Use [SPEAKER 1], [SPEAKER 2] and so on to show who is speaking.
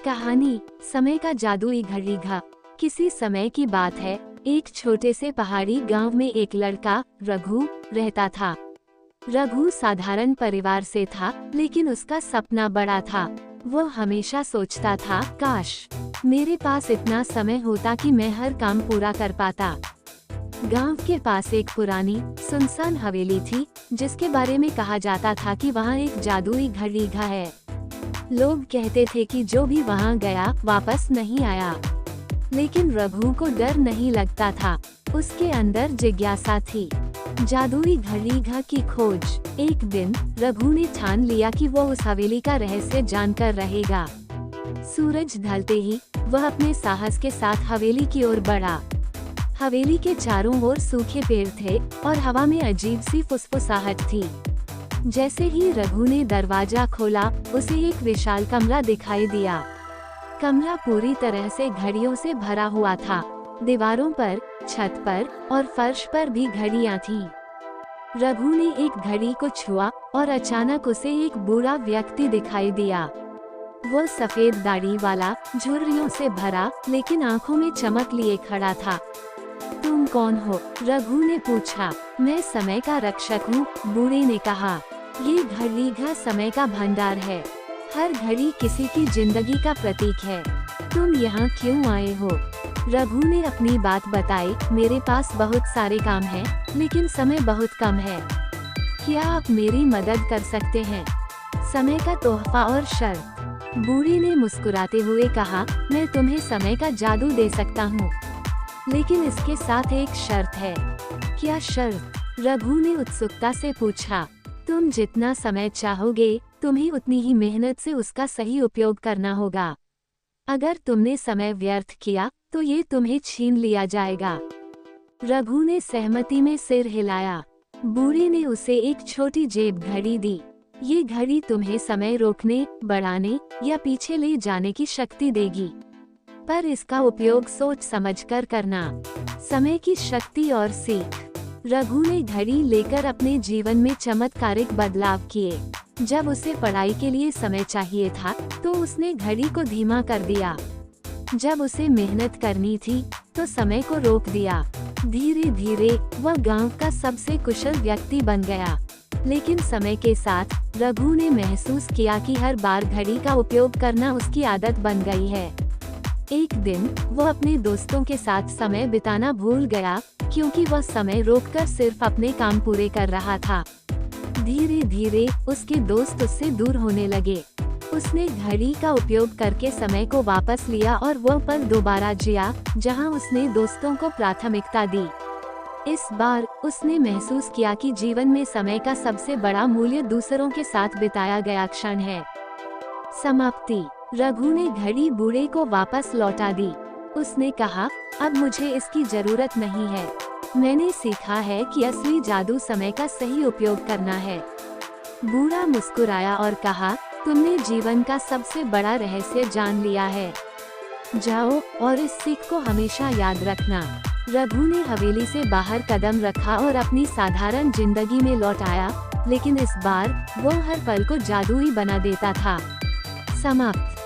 [SPEAKER 1] कहानी समय का जादुई घड़ी घा। किसी समय की बात है, एक छोटे से पहाड़ी गांव में एक लड़का रघु रहता था। रघु साधारण परिवार से था, लेकिन उसका सपना बड़ा था। वो हमेशा सोचता था, काश मेरे पास इतना समय होता कि मैं हर काम पूरा कर पाता। गांव के पास एक पुरानी सुनसान हवेली थी, जिसके बारे में कहा जाता था कि वहाँ एक जादुई घड़ी घा है। लोग कहते थे कि जो भी वहाँ गया वापस नहीं आया, लेकिन रघु को डर नहीं लगता था। उसके अंदर जिज्ञासा थी, जादुई घड़ी घा की खोज। एक दिन रघु ने ठान लिया कि वो उस हवेली का रहस्य जानकर रहेगा। सूरज ढलते ही वह अपने साहस के साथ हवेली की ओर बढ़ा। हवेली के चारों ओर सूखे पेड़ थे और हवा में अजीब सी फुसफुसाहट थी। जैसे ही रघु ने दरवाजा खोला, उसे एक विशाल कमरा दिखाई दिया। कमरा पूरी तरह से घड़ियों से भरा हुआ था। दीवारों पर, छत पर और फर्श पर भी घड़ियां थीं। रघु ने एक घड़ी को छुआ और अचानक उसे एक बूढ़ा व्यक्ति दिखाई दिया। वो सफेद दाढ़ी वाला, झुर्रियों से भरा, लेकिन आंखों में चमक लिए खड़ा था। तुम कौन हो? रघु ने पूछा। मैं समय का रक्षक हूँ, बूढ़े ने कहा। ये घड़ी घा समय का भंडार है। हर घड़ी किसी की जिंदगी का प्रतीक है। तुम यहाँ क्यों आए हो? रघु ने अपनी बात बताई। मेरे पास बहुत सारे काम हैं, लेकिन समय बहुत कम है। क्या आप मेरी मदद कर सकते हैं? समय का तोहफा और शर्त। बूढ़े ने मुस्कुराते हुए कहा, मैं तुम्हें समय का जादू दे सकता हूँ, लेकिन इसके साथ एक शर्त है। क्या शर्त? रघु ने उत्सुकता से पूछा। तुम जितना समय चाहोगे, तुम्हें उतनी ही मेहनत से उसका सही उपयोग करना होगा। अगर तुमने समय व्यर्थ किया, तो ये तुम्हें छीन लिया जाएगा। रघु ने सहमति में सिर हिलाया। बूढ़े ने उसे एक छोटी जेब घड़ी दी। ये घड़ी तुम्हें समय रोकने, बढ़ाने या पीछे ले जाने की शक्ति देगी, पर इसका उपयोग सोच समझकर करना। समय की शक्ति और सीख। रघु ने घड़ी लेकर अपने जीवन में चमत्कारिक बदलाव किए। जब उसे पढ़ाई के लिए समय चाहिए था, तो उसने घड़ी को धीमा कर दिया। जब उसे मेहनत करनी थी, तो समय को रोक दिया। धीरे धीरे वह गांव का सबसे कुशल व्यक्ति बन गया। लेकिन समय के साथ रघु ने महसूस किया कि हर बार घड़ी का उपयोग करना उसकी आदत बन गई है। एक दिन वो अपने दोस्तों के साथ समय बिताना भूल गया, क्योंकि वह समय रोककर सिर्फ अपने काम पूरे कर रहा था। धीरे धीरे उसके दोस्त उससे दूर होने लगे। उसने घड़ी का उपयोग करके समय को वापस लिया और वह पल दोबारा जिया, जहां उसने दोस्तों को प्राथमिकता दी। इस बार उसने महसूस किया कि जीवन में समय का सबसे बड़ा मूल्य दूसरों के साथ बिताया गया क्षण है। समाप्ति। रघु ने घड़ी बूढ़े को वापस लौटा दी। उसने कहा, अब मुझे इसकी जरूरत नहीं है। मैंने सीखा है कि असली जादू समय का सही उपयोग करना है। बूढ़ा मुस्कुराया और कहा, तुमने जीवन का सबसे बड़ा रहस्य जान लिया है। जाओ और इस सीख को हमेशा याद रखना। रघु ने हवेली से बाहर कदम रखा और अपनी साधारण जिंदगी में लौट आया, लेकिन इस बार वो हर पल को जादुई बना देता था। समाप्त।